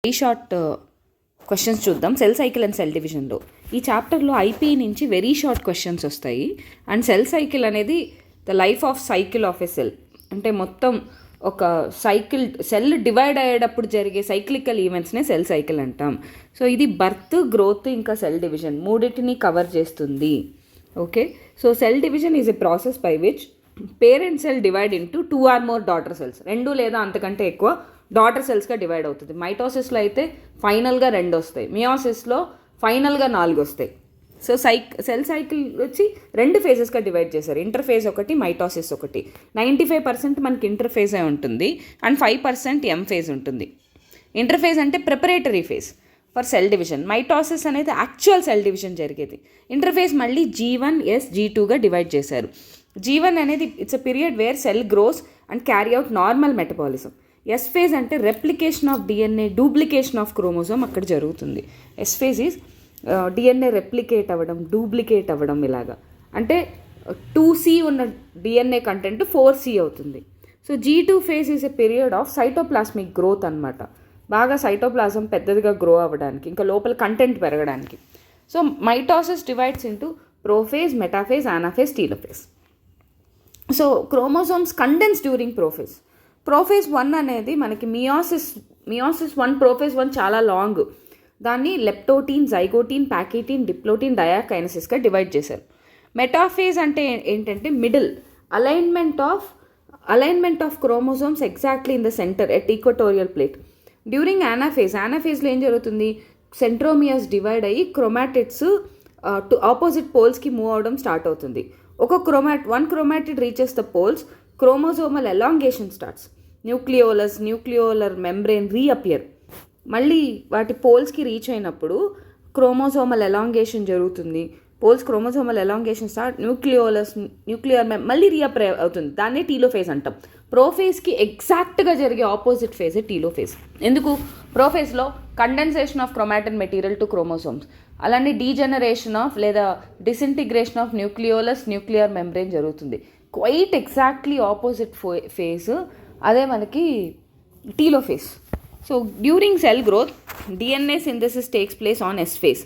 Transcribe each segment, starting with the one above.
Very short questions చూద్దాం cell cycle and cell డివిజన్లో. ఈ చాప్టర్లో ఐపీ నుంచి వెరీ షార్ట్ క్వశ్చన్స్ వస్తాయి. అండ్ సెల్ సైకిల్ అనేది the life of cycle of a cell, అంటే మొత్తం ఒక సైకిల్ సెల్ డివైడ్ అయ్యేటప్పుడు జరిగే సైక్లికల్ ఈవెంట్స్నే సెల్ సైకిల్ అంటాం. సో ఇది బర్త్, గ్రోత్, ఇంకా సెల్ డివిజన్ మూడింటిని కవర్ చేస్తుంది. Okay, so cell division is a process by which parent cell divide into 2 or more daughter cells, 2 లేదా అంతకంటే ఎక్కువ డాటర్ సెల్స్గా డివైడ్ అవుతుంది. మైటోసిస్లో అయితే ఫైనల్గా 2 వస్తాయి, మియోసిస్లో ఫైనల్గా 4 వస్తాయి. సో సెల్ సైకిల్ వచ్చి 2 ఫేజెస్గా డివైడ్ చేశారు, ఇంటర్ఫేజ్ ఒకటి, మైటోసిస్ ఒకటి. 95% మనకి ఇంటర్ఫేజే ఉంటుంది అండ్ 5% ఎం ఫేజ్ ఉంటుంది. ఇంటర్ఫేజ్ అంటే preparatory phase for cell division. Mitosis అనేది యాక్చువల్ సెల్ డివిజన్ జరిగేది. ఇంటర్ఫేజ్ మళ్ళీ G1, S, G2గా డివైడ్ చేశారు. G1 అనేది it's a period where cell grows and carry out normal metabolism. S phase అంటే replication of DNA, duplication of chromosome అక్కడ జరుగుతుంది. S phase is DNA replicate అవ్వడం, duplicate అవ్వడం. ఇలాగా అంటే 2C ఉన్న డిఎన్ఏ కంటెంట్ 4C అవుతుంది. So G2 phase is a period of cytoplasmic growth అనమాట. బాగా సైటోప్లాజం పెద్దదిగా గ్రో అవ్వడానికి, ఇంకా లోపల కంటెంట్ పెరగడానికి. So mitosis divides into prophase, metaphase, anaphase, telophase. So chromosomes condense during prophase. Prophase 1 అనేది మనకి మియోసిస్ 1, ప్రోఫేజ్ 1 చాలా లాంగ్. దాన్ని లెప్టోటీన్, జైగోటీన్, ప్యాకేటీన్, డిప్లోటీన్, డయాకైనసిస్గా డివైడ్ చేశారు. మెటాఫేజ్ అంటే ఏంటంటే middle alignment of chromosomes exactly in the centre at equatorial plate. During అనాఫేజ్లో ఏం జరుగుతుంది, సెంట్రోమియర్స్ డివైడ్ అయ్యి క్రోమాటిడ్స్ ఆపోజిట్ పోల్స్కి మూవ్ అవడం స్టార్ట్ అవుతుంది. one chromatid reaches the poles, chromosomal elongation starts. Nucleolar membrane reappear. మళ్ళీ వాటి పోల్స్కి రీచ్ అయినప్పుడు క్రోమోసోమల్ ఎలాంగేషన్ జరుగుతుంది. క్రోమోసోమల్ ఎలాంగేషన్ స్టార్ట్, న్యూక్లియర్ మళ్ళీ రీఅపియర్ అవుతుంది. దాన్నే టీలోఫేజ్ అంటాం. ప్రోఫేజ్కి ఎగ్జాక్ట్గా జరిగే ఆపోజిట్ ఫేజే టీలోఫేజ్. ఎందుకు? ప్రోఫేజ్లో condensation of chromatin material to chromosomes, అలానే డీజనరేషన్ ఆఫ్ లేదా డిసింటిగ్రేషన్ ఆఫ్ న్యూక్లియర్ మెంబ్రెయిన్ జరుగుతుంది. క్వైట్ ఎగ్జాక్ట్లీ ఆపోజిట్ ఫేజ్ అదే మనకి telophase. So during cell growth DNA synthesis takes place on S phase.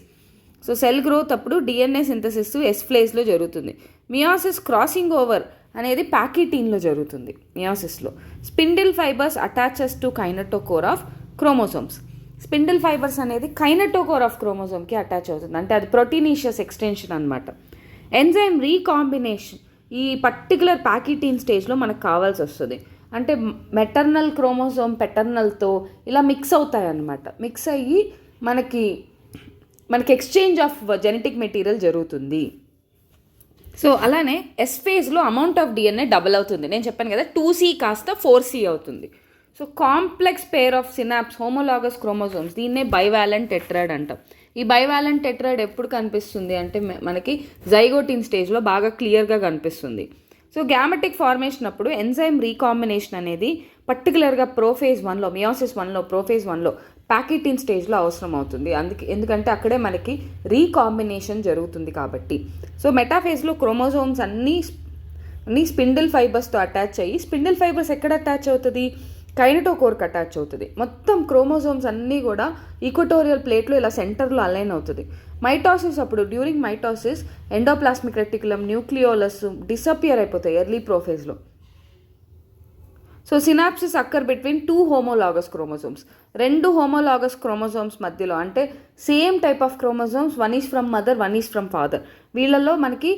So cell growth అప్పుడు DNA synthesis S ఫేజ్లో జరుగుతుంది. Meiosis crossing over అనేది ప్యాకెటీన్లో జరుగుతుంది. మియోసిస్లో spindle fibres attaches to kinetochore of chromosomes. Spindle fibres అనేది కైనటోకోర్ ఆఫ్ క్రోమోసోమ్కి attach అవుతుంది, అంటే అది ప్రోటీనీషియస్ ఎక్స్టెన్షన్ అనమాట. ఎంజైమ్ రీకాంబినేషన్ ఈ పర్టికులర్ ప్యాకెటీన్ స్టేజ్లో మనకు కావాల్సి వస్తుంది. అంటే మెటర్నల్ క్రోమోసోమ్ పెటర్నల్తో ఇలా మిక్స్ అవుతాయి అన్నమాట. మిక్స్ అయ్యి మనకి ఎక్స్చేంజ్ ఆఫ్ జెనెటిక్ మెటీరియల్ జరుగుతుంది. సో అలానే ఎస్ ఫేజ్లో అమౌంట్ ఆఫ్ డిఎన్ఏ డబుల్ అవుతుంది. నేను చెప్పాను కదా, 2C కాస్త 4C అవుతుంది. So complex pair of synapse homologous chromosomes, దీన్నే బైవాలెంట్ టెట్రాయిడ్ అంటాం. ఈ బైవాలెంట్ టెట్రాయిడ్ ఎప్పుడు కనిపిస్తుంది అంటే మనకి జైగోటిన్ స్టేజ్లో బాగా క్లియర్గా కనిపిస్తుంది. సో గ్యామెటిక్ ఫార్మేషన్ అప్పుడు ఎంజైమ్ రీకాంబినేషన్ అనేది పర్టికులర్గా ప్రోఫేజ్ 1లో, మియోసిస్ 1లో, ప్రోఫేజ్ 1లో ప్యాకెటీన్ స్టేజ్లో అవసరం అవుతుంది. ఎందుకంటే అక్కడే మనకి రీకాంబినేషన్ జరుగుతుంది కాబట్టి. సో మెటాఫేజ్లో క్రోమోజోమ్స్ అన్నీ స్పిండిల్ ఫైబర్స్తో అటాచ్ అయ్యి, స్పిండిల్ ఫైబర్స్ ఎక్కడ అటాచ్ అవుతుంది, కైనటోకోర్కి అటాచ్ అవుతుంది. మొత్తం క్రోమోజోమ్స్ అన్నీ కూడా ఈక్వటోరియల్ ప్లేట్లో ఇలా సెంటర్లో అలైన్ అవుతుంది. మైటోసిస్ అప్పుడు during mitosis endoplasmic reticulum, nucleolus disappear అయిపోతాయి ఎర్లీ ప్రోఫేజ్లో. So synapsis occur between 2 homologous chromosomes, 2 homologous chromosomes మధ్యలో, అంటే same type of chromosomes, 1 is from mother, 1 is from father. వీళ్ళల్లో మనకి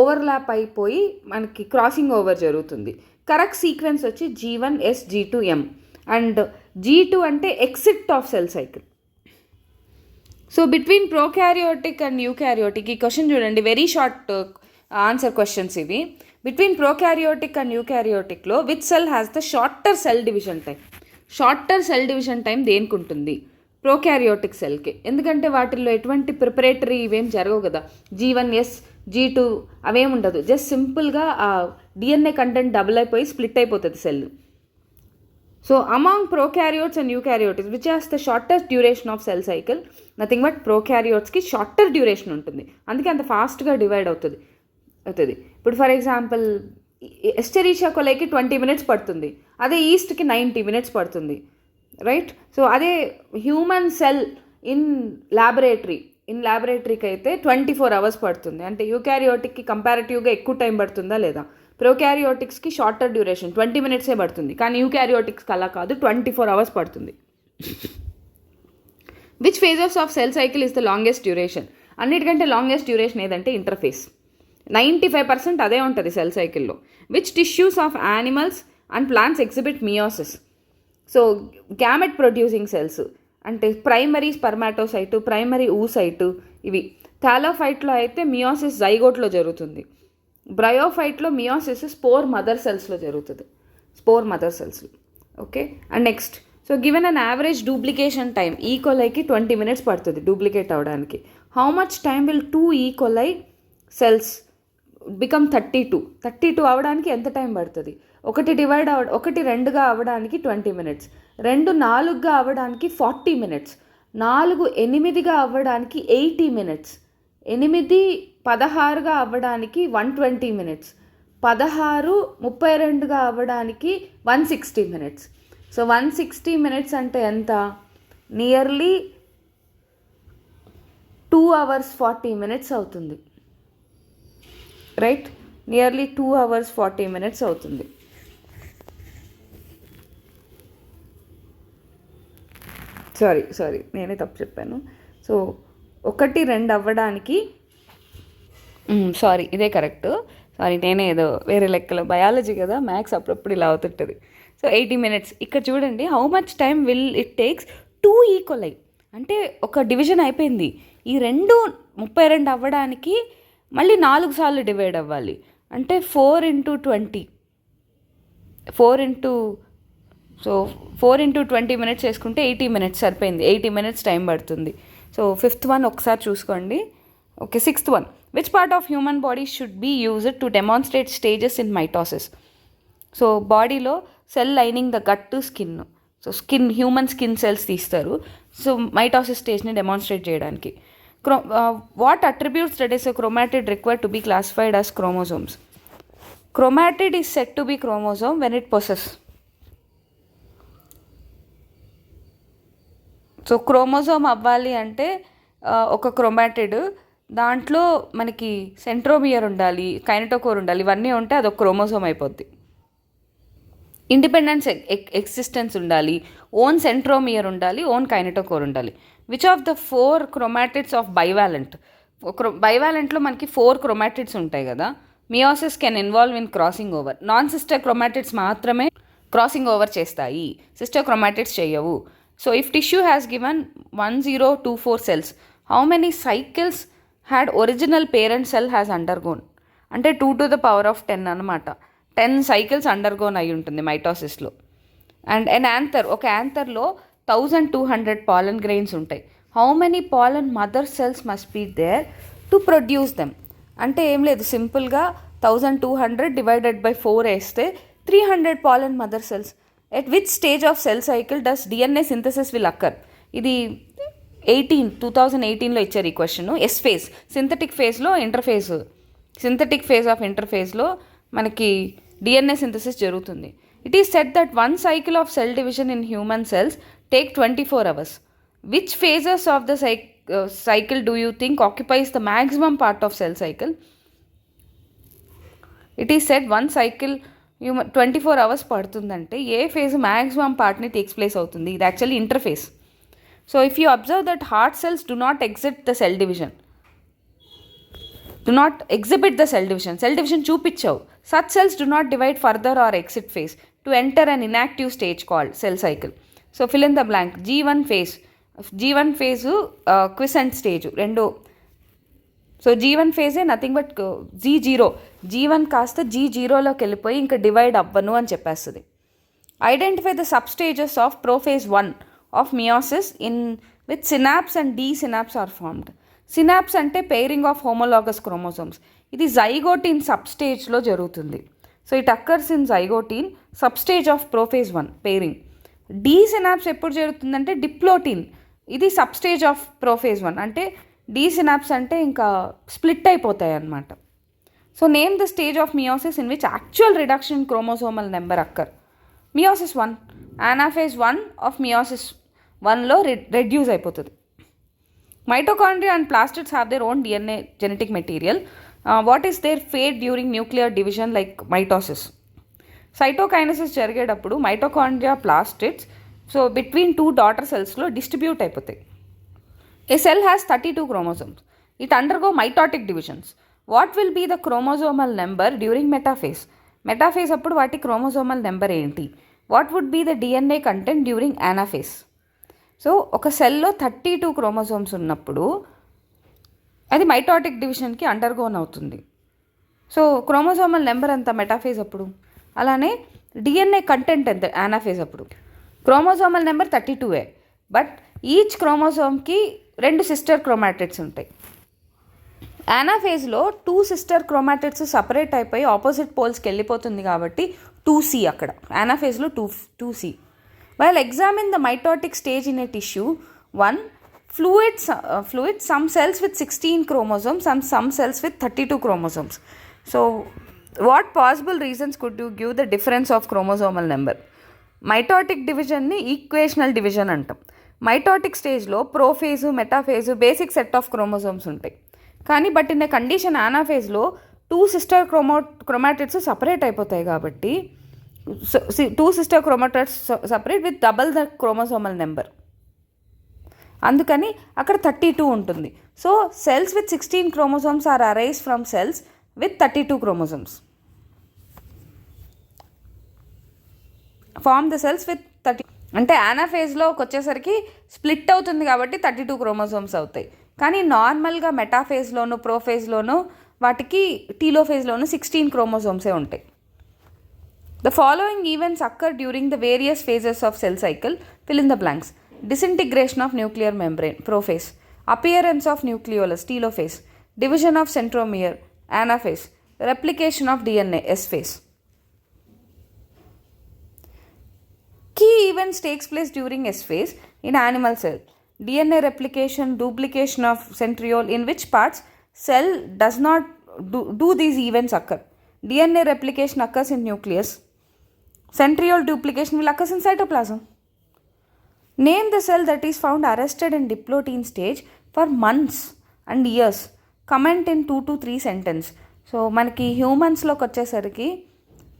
ఓవర్లాప్ అయిపోయి మనకి క్రాసింగ్ ఓవర్ జరుగుతుంది. కరెక్ట్ సీక్వెన్స్ వచ్చి G1, S, G2, M. And G2 అంటే exit of cell cycle. So between prokaryotic and eukaryotic, ఈ క్వశ్చన్ చూడండి, very short answer questions ఇవి. బిట్వీన్ ప్రోకారియోటిక్ అండ్ యూకారియోటిక్లో which cell has the shorter cell division time? Shorter cell division time దేనికి ఉంటుంది? Prokaryotic సెల్కి. ఎందుకంటే వాటిల్లో ఎటువంటి ప్రిపరేటరీ ఇవేం జరగవు కదా, G1, S, G2 అవేం ఉండదు. జస్ట్ సింపుల్గా ఆ డిఎన్ఏ కంటెంట్ డబుల్ అయిపోయి స్ప్లిట్ అయిపోతుంది cell. So among prokaryotes and eukaryotics which has the shortest duration of cell cycle? Nothing but ప్రోకారియోట్స్కి షార్టర్ డ్యూరేషన్ ఉంటుంది, అందుకే అంత ఫాస్ట్గా డివైడ్ అవుతుంది. ఇప్పుడు ఫర్ ఎగ్జాంపుల్ ఎస్టెరీషియా కొలైకి 20 minutes పడుతుంది, అదే ఈస్ట్కి 90 minutes పడుతుంది. రైట్. సో అదే హ్యూమన్ సెల్ ఇన్ ల్యాబొరేటరీకి అయితే 24 hours పడుతుంది. అంటే యూకారియోటిక్కి కంపారిటివ్గా ఎక్కువ టైం పడుతుందా లేదా? ప్రోకారియోటిక్స్కి షార్టర్ డ్యూరేషన్ 20 minutes పడుతుంది, కానీ యూకారియోటిక్స్కి అలా కాదు, 24 hours పడుతుంది. Which phases of cell cycle is the longest duration? అన్నిటికంటే లాంగెస్ట్ డ్యూరేషన్ ఏదంటే ఇంటర్ఫేస్. 95% అదే ఉంటుంది సెల్ సైకిల్లో. Which tissues of animals and plants exhibit meiosis? So gamete producing cells అంటే ప్రైమరీ స్పర్మాటోసైటు, ప్రైమరీ ఊసైటు ఇవి. థాలోఫైట్లో అయితే మియోసిస్ జైగోట్లో జరుగుతుంది. బ్రయోఫైట్లో మియోసిస్ స్పోర్ మదర్ సెల్స్లో జరుగుతుంది, స్పోర్ మదర్ సెల్స్లో. Okay. And next, so given an average duplication time ఈకోలైకి 20 minutes పడుతుంది డూప్లికేట్ అవ్వడానికి. How much time will 2 E. coli cells become 32 అవ్వడానికి ఎంత టైం పడుతుంది? ఒకటి 2గా అవ్వడానికి 20 minutes, 2 4గా అవ్వడానికి 40 minutes, 4 8గా అవ్వడానికి 80 minutes, 8 16గా అవ్వడానికి 120 minutes, 16 32గా అవ్వడానికి 160 minutes. సో 160 minutes అంటే ఎంత? నియర్లీ 2 hours 40 minutes అవుతుంది. రైట్, నియర్లీ 2 hours 40 minutes అవుతుంది. సారీ నేనే తప్పు చెప్పాను. సో 1 2 అవ్వడానికి ఇదే కరెక్ట్. నేనే ఏదో వేరే లెక్కలో, బయాలజీ కదా, మ్యాథ్స్ అప్పుడప్పుడు ఇలా అవుతుంటుంది. So 80 minutes. ఇక్కడ చూడండి, how much time will it takes 2 E. coli అంటే ఒక డివిజన్ అయిపోయింది. ఈ 2 32 అవ్వడానికి మళ్ళీ 4 సార్లు డివైడ్ అవ్వాలి. అంటే 4 into 20 4 into 20 minutes చేసుకుంటే 80 minutes సరిపోయింది. 80 minutes టైం పడుతుంది. సో 5th one ఒకసారి చూసుకోండి. Okay. 6th one, which part of human body should be used to demonstrate stages in mitosis? So బాడీలో cell lining the gut to skin. So human skin cells తీస్తారు, so mitosis స్టేజ్ని demonstrate చేయడానికి. What attributes that is a chromatid required to be classified as chromosomes? Chromatid is said to be chromosome when it possess. So chromosome అవ్వాలి అంటే ఒక chromatid, దాంట్లో మనకి centromere ఉండాలి, kinetochore ఉండాలి, ఇవన్నీ ఉంటే అదొక క్రోమోజోమ్ అయిపోద్ది. ఇండిపెండెన్స్ ఎగ్జిస్టెన్స్ ఉండాలి, ఓన్ సెంట్రోమియర్ ఉండాలి, ఓన్ కైనటోకోర్ ఉండాలి. Which of the 4 chromatids of bivalent? బైవాలెంట్లో మనకి 4 క్రోమాటిడ్స్ ఉంటాయి కదా. Meiosis can involve in crossing over. Non sister chromatids మాత్రమే క్రాసింగ్ ఓవర్ చేస్తాయి, సిస్టర్ క్రోమాటిడ్స్ చేయవు. So if tissue has given 1024 cells, how many cycles had original parent cell has undergone? అంటే 2 to the power of 10 అనమాట. 10 cycles undergone అయి ఉంటుంది మైటోసిస్లో. And ఒక యాంథర్లో 1200 pollen grains ఉంటాయి. How many pollen mother cells must be there to produce them? అంటే ఏం లేదు, సింపుల్గా 1200 డివైడెడ్ బై 4 వేస్తే 300 pollen mother cells. At which stage of cell cycle does DNA synthesis will occur? ఇది 2018లో ఇచ్చారు ఈ question. S phase, synthetic phase of ఇంటర్ఫేజ్లో మనకి DNA సింథసిస్ జరుగుతుంది. It is said that 1 cycle of cell division in human cells take 24 hours. Which phases of the cycle do you think occupies the maximum part of cell cycle? It is said 1 cycle 24 hours పడుతుందంటే ఏ phase maximum పార్ట్ని takes place అవుతుంది? ఇది actually interphase. So if you observe that heart cells do not exhibit the cell division చూపించావు. Such cells do not divide further or exit phase to enter an inactive stage called cell cycle. So fill in the blank. G1 phase quiescent stage 2. So G1 ఫేజే nothing but G1 కాస్త G0లోకి వెళ్ళిపోయి ఇంకా divide అవ్వను అని చెప్పేస్తుంది. Identify the sub stages of prophase 1 of meiosis in with synapse and de synapse are formed. Synapse అంటే pairing of homologous chromosomes. ఇది జైగోటీన్ సబ్ స్టేజ్లో జరుగుతుంది. So it occurs in zygotene sub stage of prophase 1 pairing. De synapse ఎప్పుడు జరుగుతుందంటే డిప్లోటీన్, ఇది sub stage of prophase 1. అంటే D synapse అంటే ఇంకా స్ప్లిట్ అయిపోతాయి అన్నమాట. So name the stage of meiosis in which actual reduction in chromosomal number occur. Meiosis 1, anaphase 1 of meiosis 1లో reduce అయిపోతుంది. Mitochondria and plastids have their own DNA genetic material. What is their fate during nuclear division like mitosis? Cytokinesis జరిగేటప్పుడు mitochondria plastids between 2 daughter సెల్స్లో distribute అయిపోతాయి. A cell has 32 chromosomes. It undergo mitotic divisions. What will be the chromosomal number during metaphase? Metaphase అప్పుడు వాటి chromosomal number ఏంటి? What would be the DNA content during anaphase? So ఒక సెల్లో 32 chromosomes ఉన్నప్పుడు అది mitotic డివిజన్కి undergone అవుతుంది. So chromosomal number ఎంత మెటాఫేజ్ అప్పుడు? అలానే DNA కంటెంట్ ఎంత అనాఫేజ్ అప్పుడు? క్రోమోజోమల్ నెంబర్ 32 బట్ ఈచ్ క్రోమోజోమ్కి 2 సిస్టర్ క్రోమాటిడ్స్ ఉంటాయి. అనాఫేజ్లో 2 సిస్టర్ క్రోమాటిడ్స్ సపరేట్ అయిపోయి ఆపోజిట్ పోల్స్కి వెళ్ళిపోతుంది కాబట్టి 2C అక్కడ అనాఫేజ్లో 2C. While examine the mitotic stage in a tissue 1. fluid some cells with 16 chromosomes and some cells with 32 chromosomes. So what possible reasons could you give the difference of chromosomal number? Mitotic డివిజన్ని equational division అంటాం. Mitotic స్టేజ్లో prophase metaphase basic set of chromosomes ఉంటాయి. కానీ but in condition అనాఫేజ్లో 2 sister chromatids separate అయిపోతాయి కాబట్టి 2 sister chromatids separate with double the chromosomal number. అందుకని అక్కడ 32 ఉంటుంది. So cells with 16 chromosomes are arise from cells with 32 chromosomes. Form the cells with 30. అంటే అనాఫేజ్లోకి వచ్చేసరికి స్ప్లిట్ అవుతుంది కాబట్టి 32 chromosomes అవుతాయి. కానీ నార్మల్గా మెటాఫేజ్లోను ప్రోఫేజ్లోను వాటికి టీలోఫేజ్లోను 16 chromosomes ఉంటాయి. The following events occur during the various phases of cell cycle. Fill in the blanks. Disintegration of nuclear membrane prophase. Appearance of nucleolus telophase. Division of centromere anaphase. Replication of DNA S phase. Key events takes place during S phase in animal cell. DNA replication, duplication of centriole. In which parts cell does not do these events occur? DNA replication occurs in nucleus. Centriole duplication will occur in cytoplasm. Name the cell that is found arrested in diplotin stage for months and years. Comment in 2 to 3 sentences. So మనకి హ్యూమన్స్లోకి వచ్చేసరికి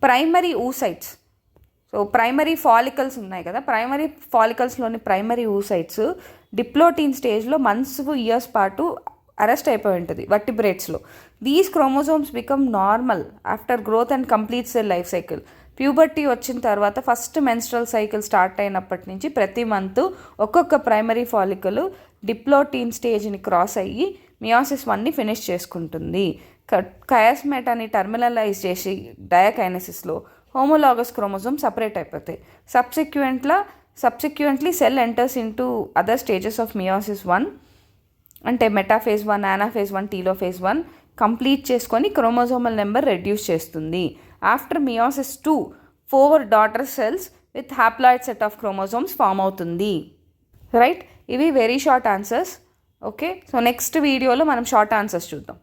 primary oocytes. So primary follicles ఉన్నాయి కదా, ప్రైమరీ ఫాలికల్స్లోని primary oocytes diplotene స్టేజ్లో months years పాటు arrest అయిపోయి ఉంటుంది వర్టిబ్రేట్స్లో. These chromosomes become normal after growth and completes the life cycle. Puberty వచ్చిన తర్వాత ఫస్ట్ మెన్స్ట్రల్ సైకిల్ స్టార్ట్ అయినప్పటి నుంచి ప్రతి మంత్ ఒక్కొక్క ప్రైమరీ ఫాలికల్ డిప్లోటీన్ స్టేజ్ని క్రాస్ అయ్యి మియోసిస్ 1ని ఫినిష్ చేసుకుంటుంది. కయాస్మేటాని టర్మినలైజ్ చేసి డయాకైనసిస్లో హోమోలాగస్ క్రోమోజోమ్ సపరేట్ అయిపోతాయి. Subsequently cell enters into other stages of meiosis 1 అంటే మెటాఫేజ్ 1, అనాఫేజ్ 1, టీలోఫేజ్ 1 కంప్లీట్ చేసుకొని క్రోమోజోమల్ నెంబర్ రెడ్యూస్ చేస్తుంది. After meiosis 2 4 daughter cells with haploid set of chromosomes form అవుతుంది. రైట్, ఇవి very short answers. Okay, so next వీడియోలో మనం short answers చూద్దాం.